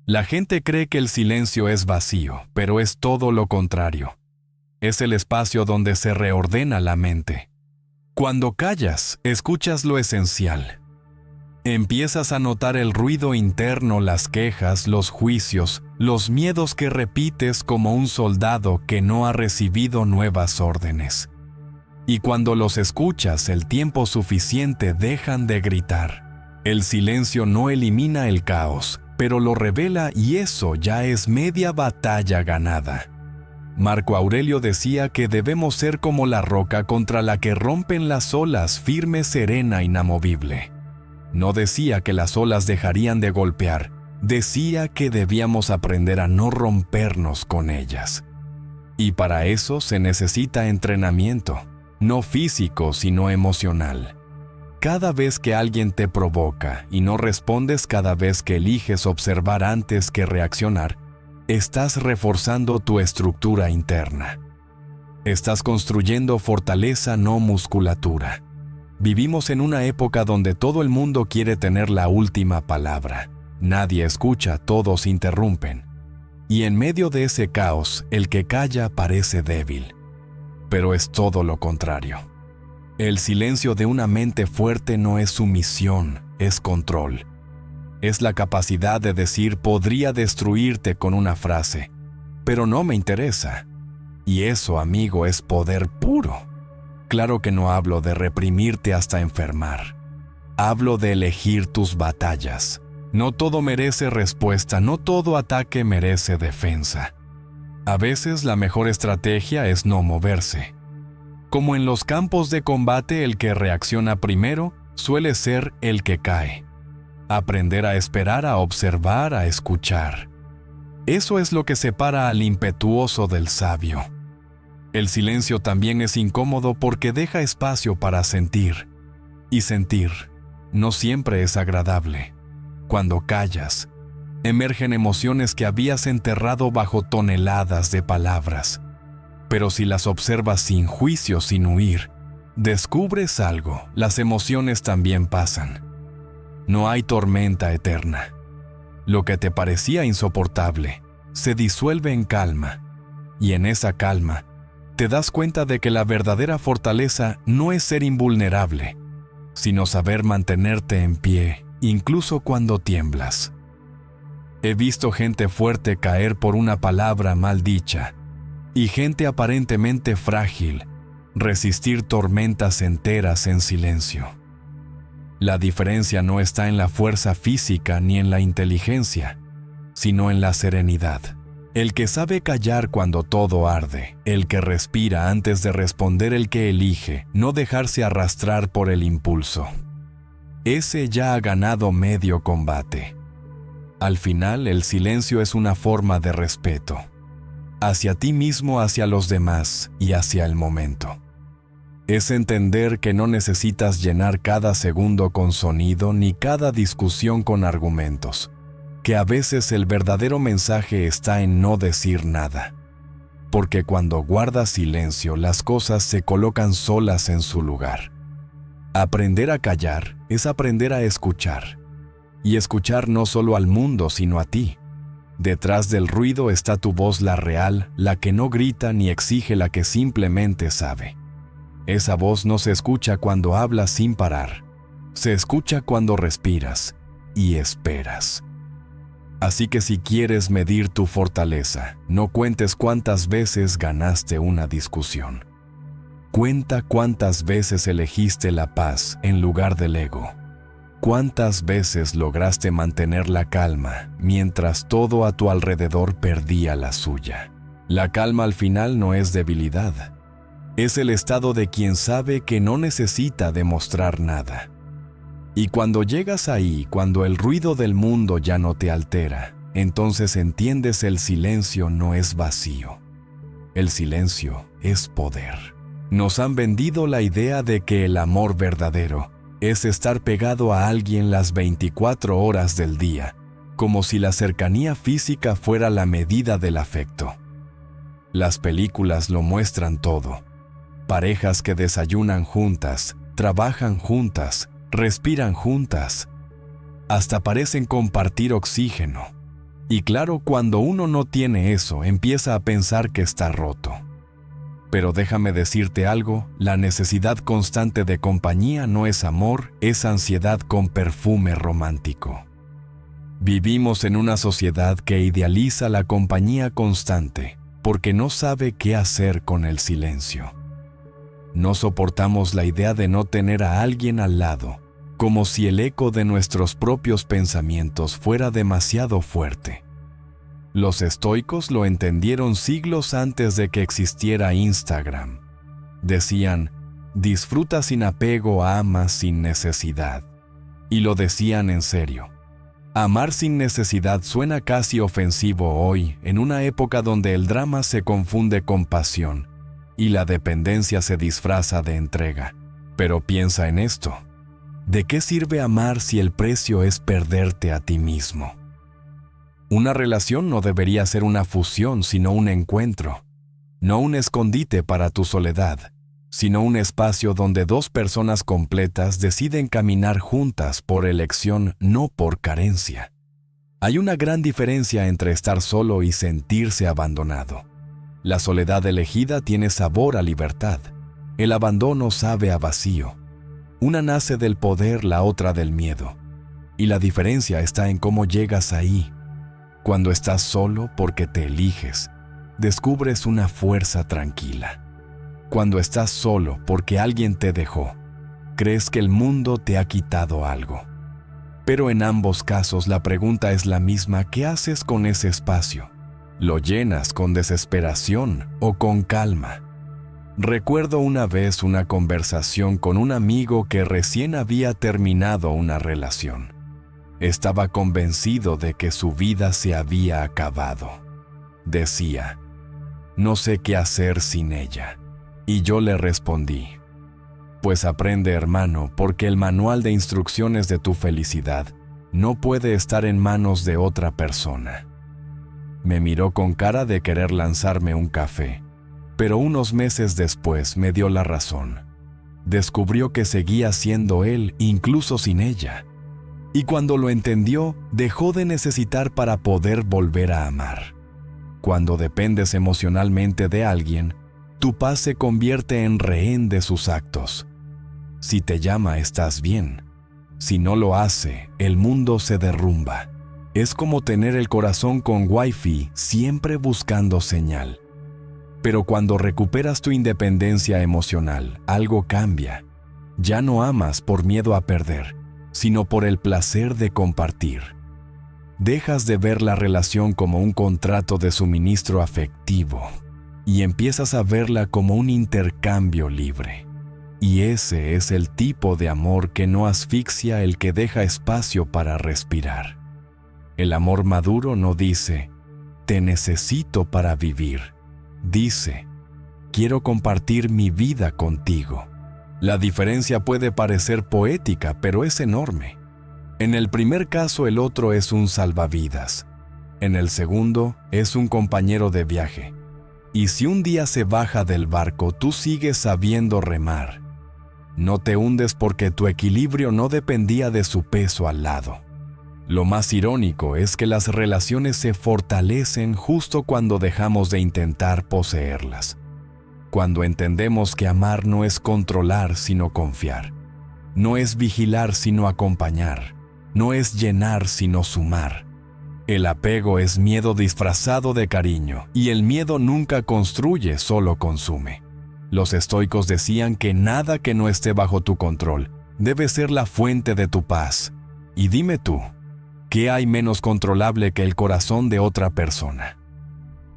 La gente cree que el silencio es vacío, pero es todo lo contrario. Es el espacio donde se reordena la mente. Cuando callas, escuchas lo esencial. Empiezas a notar el ruido interno, las quejas, los juicios, los miedos que repites como un soldado que no ha recibido nuevas órdenes. Y cuando los escuchas el tiempo suficiente, dejan de gritar. El silencio no elimina el caos, pero lo revela, y eso ya es media batalla ganada. Marco Aurelio decía que debemos ser como la roca contra la que rompen las olas, firme, serena, inamovible. No decía que las olas dejarían de golpear, decía que debíamos aprender a no rompernos con ellas. Y para eso se necesita entrenamiento, no físico, sino emocional. Cada vez que alguien te provoca y no respondes, cada vez que eliges observar antes que reaccionar, estás reforzando tu estructura interna. Estás construyendo fortaleza, no musculatura. Vivimos en una época donde todo el mundo quiere tener la última palabra. Nadie escucha, todos interrumpen. Y en medio de ese caos, el que calla parece débil. Pero es todo lo contrario. El silencio de una mente fuerte no es sumisión, es control. Es la capacidad de decir: podría destruirte con una frase, pero no me interesa. Y eso, amigo, es poder puro. Claro que no hablo de reprimirte hasta enfermar. Hablo de elegir tus batallas. No todo merece respuesta, no todo ataque merece defensa. A veces la mejor estrategia es no moverse. Como en los campos de combate, el que reacciona primero suele ser el que cae. Aprender a esperar, a observar, a escuchar. Eso es lo que separa al impetuoso del sabio. El silencio también es incómodo porque deja espacio para sentir. Y sentir no siempre es agradable. Cuando callas, emergen emociones que habías enterrado bajo toneladas de palabras. Pero si las observas sin juicio, sin huir, descubres algo. Las emociones también pasan. No hay tormenta eterna. Lo que te parecía insoportable se disuelve en calma. Y en esa calma, te das cuenta de que la verdadera fortaleza no es ser invulnerable, sino saber mantenerte en pie, incluso cuando tiemblas. He visto gente fuerte caer por una palabra mal dicha, y gente aparentemente frágil resistir tormentas enteras en silencio. La diferencia no está en la fuerza física ni en la inteligencia, sino en la serenidad. El que sabe callar cuando todo arde, el que respira antes de responder, el que elige no dejarse arrastrar por el impulso. Ese ya ha ganado medio combate. Al final, el silencio es una forma de respeto. Hacia ti mismo, hacia los demás y hacia el momento. Es entender que no necesitas llenar cada segundo con sonido ni cada discusión con argumentos. Que a veces el verdadero mensaje está en no decir nada. Porque cuando guardas silencio, las cosas se colocan solas en su lugar. Aprender a callar es aprender a escuchar. Y escuchar no solo al mundo, sino a ti. Detrás del ruido está tu voz, la real, la que no grita ni exige, la que simplemente sabe. Esa voz no se escucha cuando hablas sin parar. Se escucha cuando respiras y esperas. Así que si quieres medir tu fortaleza, no cuentes cuántas veces ganaste una discusión. Cuenta cuántas veces elegiste la paz en lugar del ego. Cuántas veces lograste mantener la calma mientras todo a tu alrededor perdía la suya. La calma al final no es debilidad. Es el estado de quien sabe que no necesita demostrar nada. Y cuando llegas ahí, cuando el ruido del mundo ya no te altera, entonces entiendes el silencio no es vacío. El silencio es poder. Nos han vendido la idea de que el amor verdadero es estar pegado a alguien las 24 horas del día, como si la cercanía física fuera la medida del afecto. Las películas lo muestran todo. Parejas que desayunan juntas, trabajan juntas, respiran juntas. Hasta parecen compartir oxígeno. Y claro, cuando uno no tiene eso, empieza a pensar que está roto. Pero déjame decirte algo, la necesidad constante de compañía no es amor, es ansiedad con perfume romántico. Vivimos en una sociedad que idealiza la compañía constante, porque no sabe qué hacer con el silencio. No soportamos la idea de no tener a alguien al lado, como si el eco de nuestros propios pensamientos fuera demasiado fuerte. Los estoicos lo entendieron siglos antes de que existiera Instagram. Decían, disfruta sin apego, ama sin necesidad. Y lo decían en serio. Amar sin necesidad suena casi ofensivo hoy, en una época donde el drama se confunde con pasión y la dependencia se disfraza de entrega. Pero piensa en esto. ¿De qué sirve amar si el precio es perderte a ti mismo? Una relación no debería ser una fusión, sino un encuentro. No un escondite para tu soledad, sino un espacio donde dos personas completas deciden caminar juntas por elección, no por carencia. Hay una gran diferencia entre estar solo y sentirse abandonado. La soledad elegida tiene sabor a libertad. El abandono sabe a vacío. Una nace del poder, la otra del miedo. Y la diferencia está en cómo llegas ahí. Cuando estás solo porque te eliges, descubres una fuerza tranquila. Cuando estás solo porque alguien te dejó, crees que el mundo te ha quitado algo. Pero en ambos casos la pregunta es la misma: ¿qué haces con ese espacio? ¿Lo llenas con desesperación o con calma? Recuerdo una vez una conversación con un amigo que recién había terminado una relación. Estaba convencido de que su vida se había acabado. Decía, no sé qué hacer sin ella. Y yo le respondí, pues aprende, hermano, porque el manual de instrucciones de tu felicidad no puede estar en manos de otra persona. Me miró con cara de querer lanzarme un café, pero unos meses después me dio la razón. Descubrió que seguía siendo él incluso sin ella. Y cuando lo entendió, dejó de necesitar para poder volver a amar. Cuando dependes emocionalmente de alguien, tu paz se convierte en rehén de sus actos. Si te llama, estás bien. Si no lo hace, el mundo se derrumba. Es como tener el corazón con Wi-Fi, siempre buscando señal. Pero cuando recuperas tu independencia emocional, algo cambia. Ya no amas por miedo a perder, sino por el placer de compartir. Dejas de ver la relación como un contrato de suministro afectivo y empiezas a verla como un intercambio libre. Y ese es el tipo de amor que no asfixia, el que deja espacio para respirar. El amor maduro no dice, te necesito para vivir. Dice, quiero compartir mi vida contigo. La diferencia puede parecer poética, pero es enorme. En el primer caso, el otro es un salvavidas. En el segundo, es un compañero de viaje. Y si un día se baja del barco, tú sigues sabiendo remar. No te hundes porque tu equilibrio no dependía de su peso al lado. Lo más irónico es que las relaciones se fortalecen justo cuando dejamos de intentar poseerlas. Cuando entendemos que amar no es controlar, sino confiar. No es vigilar, sino acompañar. No es llenar, sino sumar. El apego es miedo disfrazado de cariño, y el miedo nunca construye, solo consume. Los estoicos decían que nada que no esté bajo tu control debe ser la fuente de tu paz. Y dime tú, ¿qué hay menos controlable que el corazón de otra persona?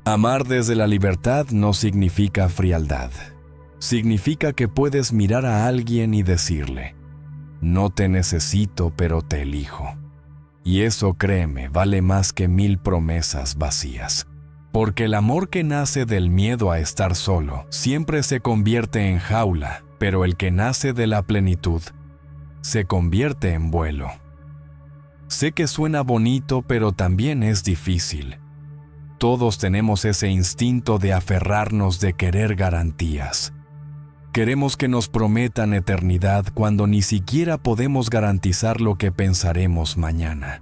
Amar desde la libertad no significa frialdad. Significa que puedes mirar a alguien y decirle, no te necesito, pero te elijo. Y eso, créeme, vale más que 1000 promesas vacías. Porque el amor que nace del miedo a estar solo siempre se convierte en jaula, pero el que nace de la plenitud se convierte en vuelo. Sé que suena bonito, pero también es difícil. Todos tenemos ese instinto de aferrarnos, de querer garantías. Queremos que nos prometan eternidad cuando ni siquiera podemos garantizar lo que pensaremos mañana.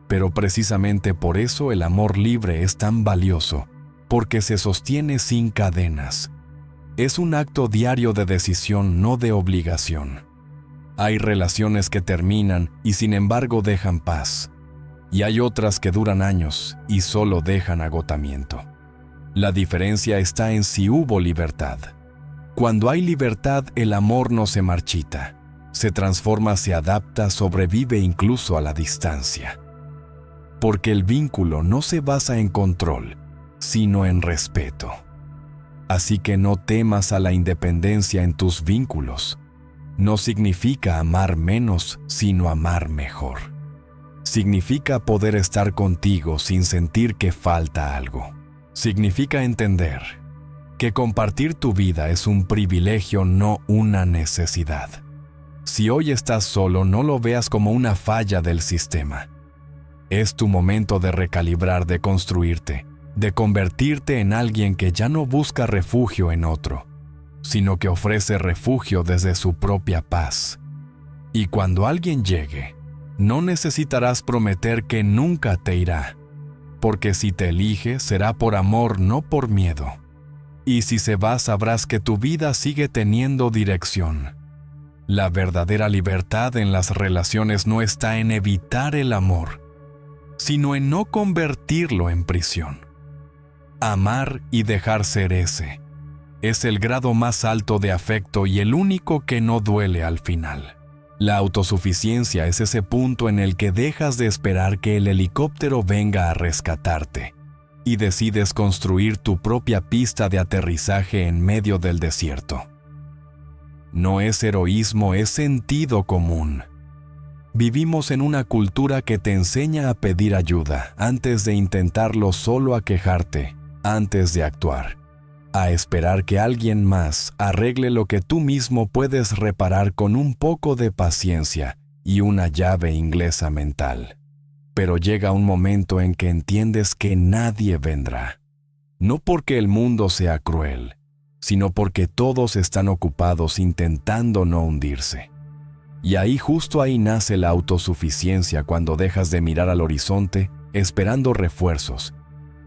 Pero precisamente por eso el amor libre es tan valioso, porque se sostiene sin cadenas. Es un acto diario de decisión, no de obligación. Hay relaciones que terminan y sin embargo dejan paz. Y hay otras que duran años y solo dejan agotamiento. La diferencia está en si hubo libertad. Cuando hay libertad, el amor no se marchita, se transforma, se adapta, sobrevive incluso a la distancia. Porque el vínculo no se basa en control, sino en respeto. Así que no temas a la independencia en tus vínculos. No significa amar menos, sino amar mejor. Significa poder estar contigo sin sentir que falta algo. Significa entender que compartir tu vida es un privilegio, no una necesidad. Si hoy estás solo, no lo veas como una falla del sistema. Es tu momento de recalibrar, de construirte, de convertirte en alguien que ya no busca refugio en otro, sino que ofrece refugio desde su propia paz. Y cuando alguien llegue, no necesitarás prometer que nunca te irá, porque si te elige será por amor, no por miedo. Y si se va, sabrás que tu vida sigue teniendo dirección. La verdadera libertad en las relaciones no está en evitar el amor, sino en no convertirlo en prisión. Amar y dejar ser ese es el grado más alto de afecto y el único que no duele al final. La autosuficiencia es ese punto en el que dejas de esperar que el helicóptero venga a rescatarte y decides construir tu propia pista de aterrizaje en medio del desierto. No es heroísmo, es sentido común. Vivimos en una cultura que te enseña a pedir ayuda antes de intentarlo, solo a quejarte antes de actuar, a esperar que alguien más arregle lo que tú mismo puedes reparar con un poco de paciencia y una llave inglesa mental. Pero llega un momento en que entiendes que nadie vendrá. No porque el mundo sea cruel, sino porque todos están ocupados intentando no hundirse. Y ahí, justo ahí, nace la autosuficiencia, cuando dejas de mirar al horizonte esperando refuerzos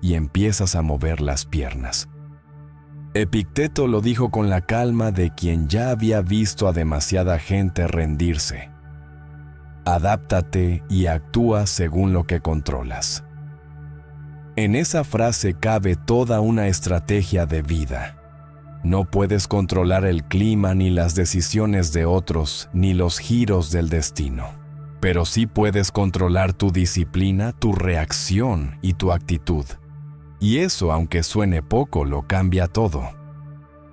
y empiezas a mover las piernas. Epicteto lo dijo con la calma de quien ya había visto a demasiada gente rendirse. Adáptate y actúa según lo que controlas. En esa frase cabe toda una estrategia de vida. No puedes controlar el clima, ni las decisiones de otros, ni los giros del destino. Pero sí puedes controlar tu disciplina, tu reacción y tu actitud. Y eso, aunque suene poco, lo cambia todo.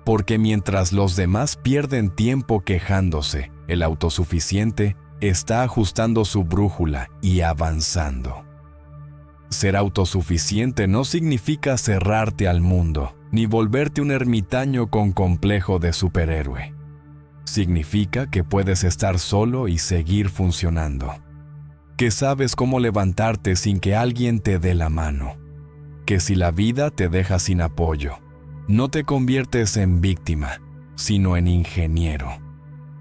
Porque mientras los demás pierden tiempo quejándose, el autosuficiente está ajustando su brújula y avanzando. Ser autosuficiente no significa cerrarte al mundo, ni volverte un ermitaño con complejo de superhéroe. Significa que puedes estar solo y seguir funcionando. Que sabes cómo levantarte sin que alguien te dé la mano. Que si la vida te deja sin apoyo, no te conviertes en víctima, sino en ingeniero.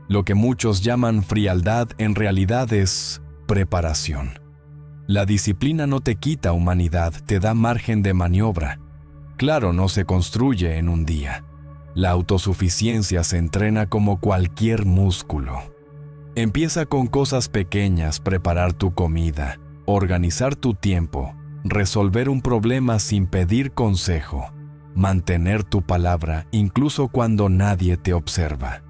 Lo que muchos llaman frialdad en realidad es preparación. La disciplina no te quita humanidad, te da margen de maniobra. Claro, no se construye en un día. La autosuficiencia se entrena como cualquier músculo. Empieza con cosas pequeñas: preparar tu comida, organizar tu tiempo, resolver un problema sin pedir consejo, mantener tu palabra incluso cuando nadie te observa.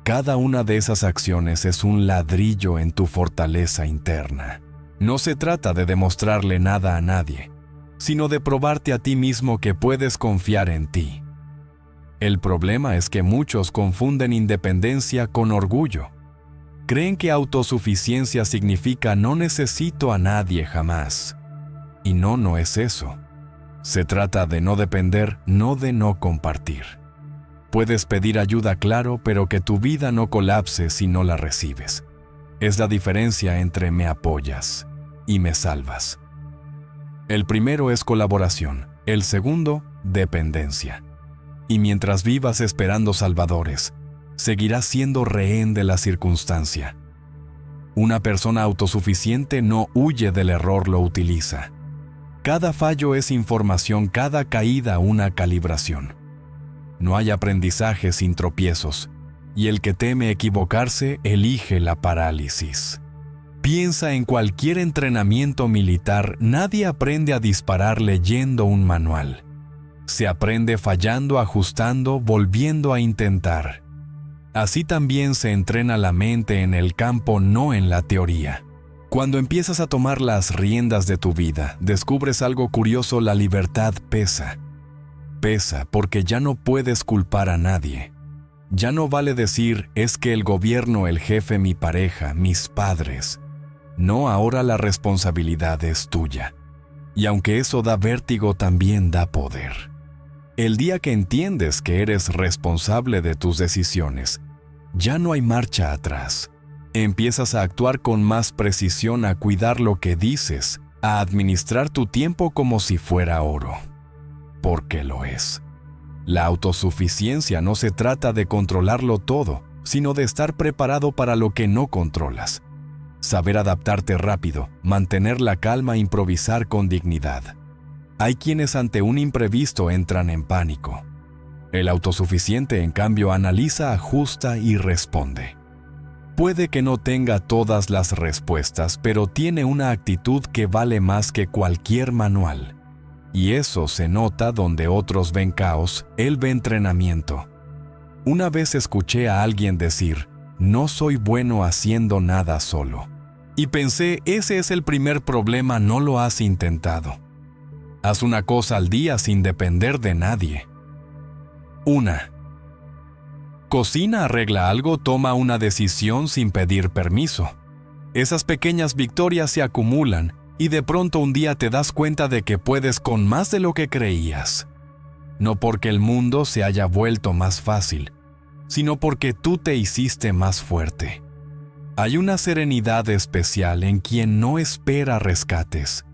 Cada una de esas acciones es un ladrillo en tu fortaleza interna. No se trata de demostrarle nada a nadie, sino de probarte a ti mismo que puedes confiar en ti. El problema es que muchos confunden independencia con orgullo. Creen que autosuficiencia significa no necesito a nadie jamás. Y no es eso. Se trata de no depender, no de no compartir. Puedes pedir ayuda, claro, pero que tu vida no colapse si no la recibes. Es la diferencia entre me apoyas y me salvas. El primero es colaboración, el segundo, dependencia. Y mientras vivas esperando salvadores, seguirás siendo rehén de la circunstancia. Una persona autosuficiente no huye del error, lo utiliza. Cada fallo es información, cada caída una calibración. No hay aprendizaje sin tropiezos, y el que teme equivocarse elige la parálisis. Piensa en cualquier entrenamiento militar, nadie aprende a disparar leyendo un manual. Se aprende fallando, ajustando, volviendo a intentar. Así también se entrena la mente en el campo, no en la teoría. Cuando empiezas a tomar las riendas de tu vida, descubres algo curioso: la libertad pesa. Pesa porque ya no puedes culpar a nadie. Ya no vale decir, es que el gobierno, el jefe, mi pareja, mis padres. No, ahora la responsabilidad es tuya. Y aunque eso da vértigo, también da poder. El día que entiendes que eres responsable de tus decisiones, ya no hay marcha atrás. Empiezas a actuar con más precisión, a cuidar lo que dices, a administrar tu tiempo como si fuera oro. Porque lo es. La autosuficiencia no se trata de controlarlo todo, sino de estar preparado para lo que no controlas. Saber adaptarte rápido, mantener la calma, improvisar con dignidad. Hay quienes ante un imprevisto entran en pánico. El autosuficiente, en cambio, analiza, ajusta y responde. Puede que no tenga todas las respuestas, pero tiene una actitud que vale más que cualquier manual. Y eso se nota donde otros ven caos, él ve entrenamiento. Una vez escuché a alguien decir, no soy bueno haciendo nada solo. Y pensé, ese es el primer problema, no lo has intentado. Haz una cosa al día sin depender de nadie. 1. Cocina, arregla algo, toma una decisión sin pedir permiso. Esas pequeñas victorias se acumulan y de pronto un día te das cuenta de que puedes con más de lo que creías. No porque el mundo se haya vuelto más fácil, sino porque tú te hiciste más fuerte. Hay una serenidad especial en quien no espera rescates.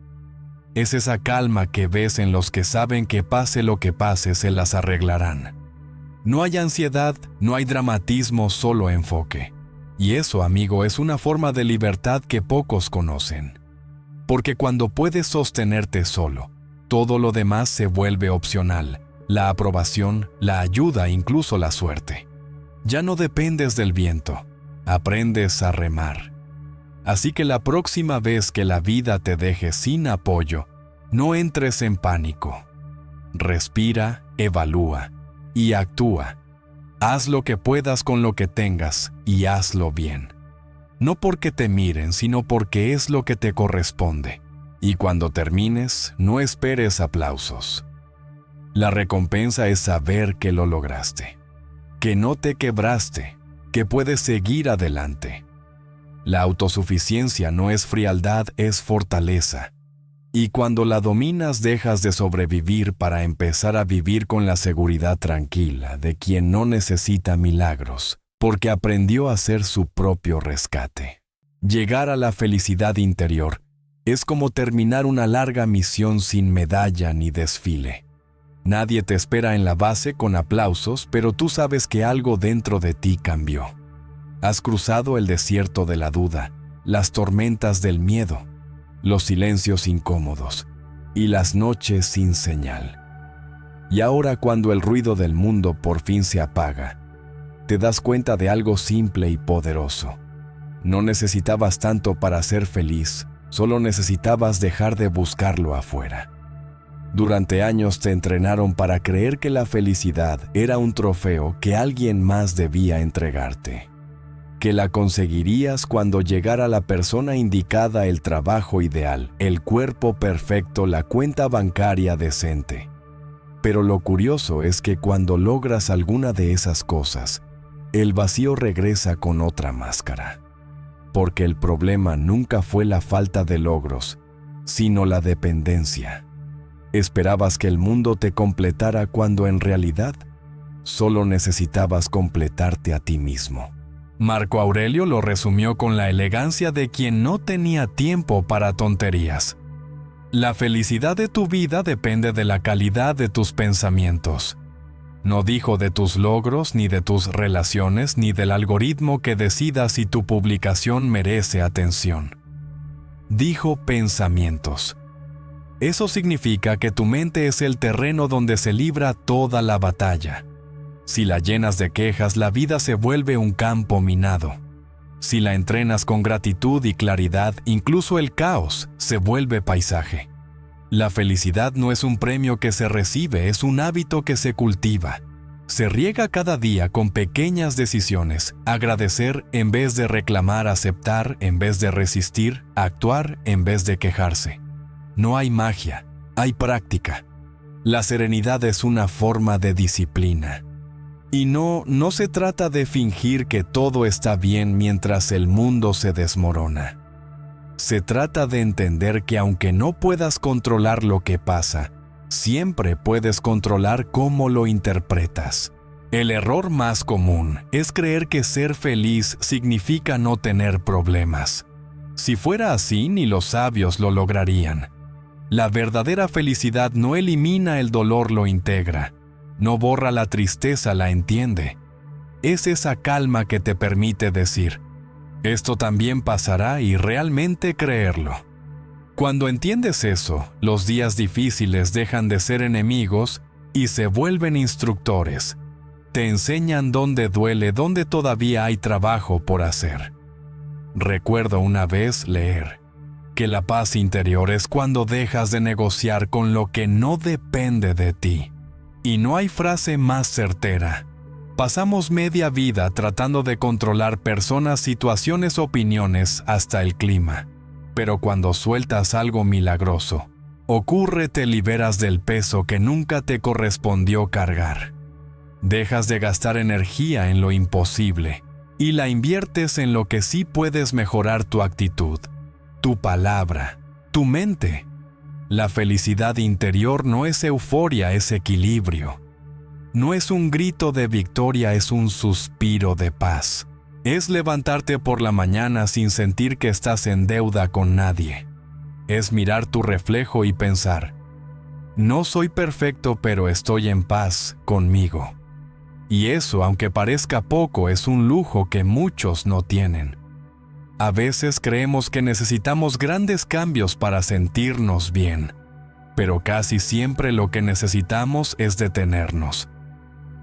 Es esa calma que ves en los que saben que pase lo que pase, se las arreglarán. No hay ansiedad, no hay dramatismo, solo enfoque. Y eso, amigo, es una forma de libertad que pocos conocen. Porque cuando puedes sostenerte solo, todo lo demás se vuelve opcional. La aprobación, la ayuda, incluso la suerte. Ya no dependes del viento, aprendes a remar. Así que la próxima vez que la vida te deje sin apoyo, no entres en pánico. Respira, evalúa y actúa. Haz lo que puedas con lo que tengas y hazlo bien. No porque te miren, sino porque es lo que te corresponde. Y cuando termines, no esperes aplausos. La recompensa es saber que lo lograste, que no te quebraste, que puedes seguir adelante. La autosuficiencia no es frialdad, es fortaleza. Y cuando la dominas, dejas de sobrevivir para empezar a vivir con la seguridad tranquila de quien no necesita milagros, porque aprendió a hacer su propio rescate. Llegar a la felicidad interior es como terminar una larga misión sin medalla ni desfile. Nadie te espera en la base con aplausos, pero tú sabes que algo dentro de ti cambió. Has cruzado el desierto de la duda, las tormentas del miedo, los silencios incómodos y las noches sin señal. Y ahora, cuando el ruido del mundo por fin se apaga, te das cuenta de algo simple y poderoso. No necesitabas tanto para ser feliz, solo necesitabas dejar de buscarlo afuera. Durante años te entrenaron para creer que la felicidad era un trofeo que alguien más debía entregarte. Que la conseguirías cuando llegara la persona indicada, el trabajo ideal, el cuerpo perfecto, la cuenta bancaria decente. Pero lo curioso es que cuando logras alguna de esas cosas, el vacío regresa con otra máscara. porque el problema nunca fue la falta de logros, sino la dependencia. Esperabas que el mundo te completara cuando en realidad solo necesitabas completarte a ti mismo. Marco Aurelio lo resumió con la elegancia de quien no tenía tiempo para tonterías. La felicidad de tu vida depende de la calidad de tus pensamientos. No dijo de tus logros, ni de tus relaciones, ni del algoritmo que decida si tu publicación merece atención. Dijo pensamientos. Eso significa que tu mente es el terreno donde se libra toda la batalla. Si la llenas de quejas, la vida se vuelve un campo minado. Si la entrenas con gratitud y claridad, incluso el caos se vuelve paisaje. La felicidad no es un premio que se recibe, es un hábito que se cultiva. Se riega cada día con pequeñas decisiones, agradecer en vez de reclamar, aceptar en vez de resistir, actuar en vez de quejarse. No hay magia, hay práctica. La serenidad es una forma de disciplina. Y no se trata de fingir que todo está bien mientras el mundo se desmorona. Se trata de entender que aunque no puedas controlar lo que pasa, siempre puedes controlar cómo lo interpretas. El error más común es creer que ser feliz significa no tener problemas. Si fuera así, ni los sabios lo lograrían. La verdadera felicidad no elimina el dolor, lo integra. No borra la tristeza, la entiende. Es esa calma que te permite decir, esto también pasará, y realmente creerlo. Cuando entiendes eso, los días difíciles dejan de ser enemigos y se vuelven instructores. Te enseñan dónde duele, dónde todavía hay trabajo por hacer. Recuerdo una vez leer que la paz interior es cuando dejas de negociar con lo que no depende de ti. Y no hay frase más certera. Pasamos media vida tratando de controlar personas, situaciones, opiniones, hasta el clima. Pero cuando sueltas algo milagroso, ocurre, te liberas del peso que nunca te correspondió cargar. Dejas de gastar energía en lo imposible y la inviertes en lo que sí puedes mejorar: tu actitud, tu palabra, tu mente. La felicidad interior no es euforia, es equilibrio. No es un grito de victoria, es un suspiro de paz. Es levantarte por la mañana sin sentir que estás en deuda con nadie. Es mirar tu reflejo y pensar, no soy perfecto, pero estoy en paz conmigo. Y eso, aunque parezca poco, es un lujo que muchos no tienen. A veces creemos que necesitamos grandes cambios para sentirnos bien, pero casi siempre lo que necesitamos es detenernos.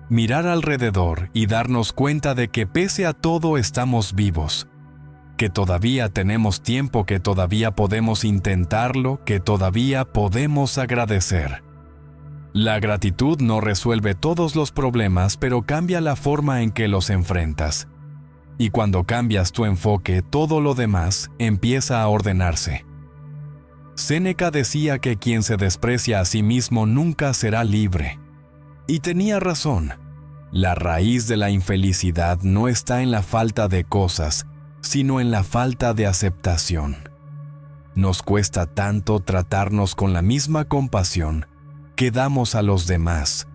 Mirar alrededor y darnos cuenta de que pese a todo estamos vivos, que todavía tenemos tiempo, que todavía podemos intentarlo, que todavía podemos agradecer. La gratitud no resuelve todos los problemas, pero cambia la forma en que los enfrentas. Y cuando cambias tu enfoque, todo lo demás empieza a ordenarse. Séneca decía que quien se desprecia a sí mismo nunca será libre. Y tenía razón. La raíz de la infelicidad no está en la falta de cosas, sino en la falta de aceptación. Nos cuesta tanto tratarnos con la misma compasión que damos a los demás.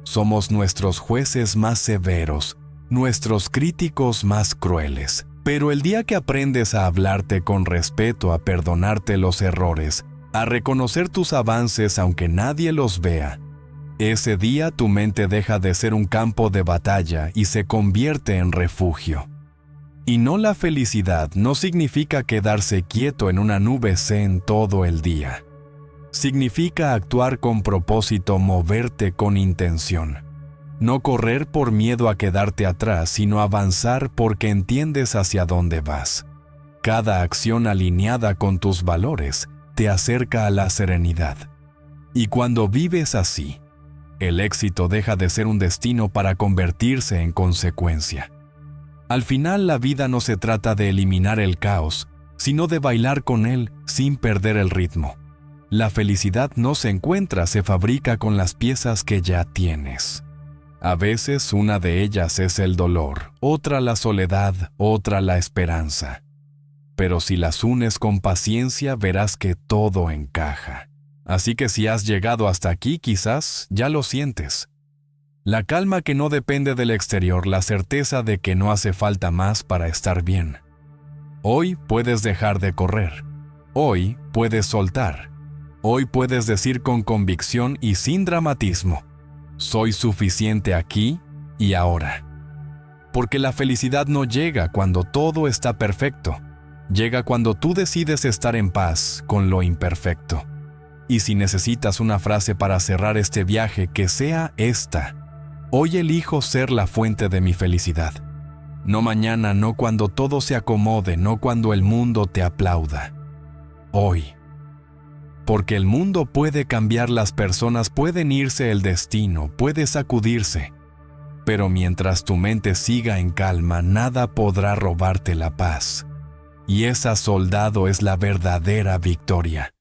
Somos nuestros jueces más severos, nuestros críticos más crueles. Pero el día que aprendes a hablarte con respeto, a perdonarte los errores, a reconocer tus avances aunque nadie los vea, ese día tu mente deja de ser un campo de batalla y se convierte en refugio. Y no, la felicidad no significa quedarse quieto en una nube zen todo el día. Significa actuar con propósito, moverte con intención. No correr por miedo a quedarte atrás, sino avanzar porque entiendes hacia dónde vas. Cada acción alineada con tus valores te acerca a la serenidad. Y cuando vives así, el éxito deja de ser un destino para convertirse en consecuencia. Al final, la vida no se trata de eliminar el caos, sino de bailar con él sin perder el ritmo. La felicidad no se encuentra, se fabrica con las piezas que ya tienes. A veces una de ellas es el dolor, otra la soledad, otra la esperanza. pero si las unes con paciencia verás que todo encaja. Así que si has llegado hasta aquí, quizás ya lo sientes. La calma que no depende del exterior, la certeza de que no hace falta más para estar bien. Hoy puedes dejar de correr. Hoy puedes soltar. Hoy puedes decir con convicción y sin dramatismo: soy suficiente aquí y ahora. Porque la felicidad no llega cuando todo está perfecto. Llega cuando tú decides estar en paz con lo imperfecto. Y si necesitas una frase para cerrar este viaje, que sea esta: hoy elijo ser la fuente de mi felicidad. No mañana, no cuando todo se acomode, no cuando el mundo te aplauda. Hoy. Porque el mundo puede cambiar, las personas pueden irse, el destino puede sacudirse. Pero mientras tu mente siga en calma, nada podrá robarte la paz. Y esa, soldado, es la verdadera victoria.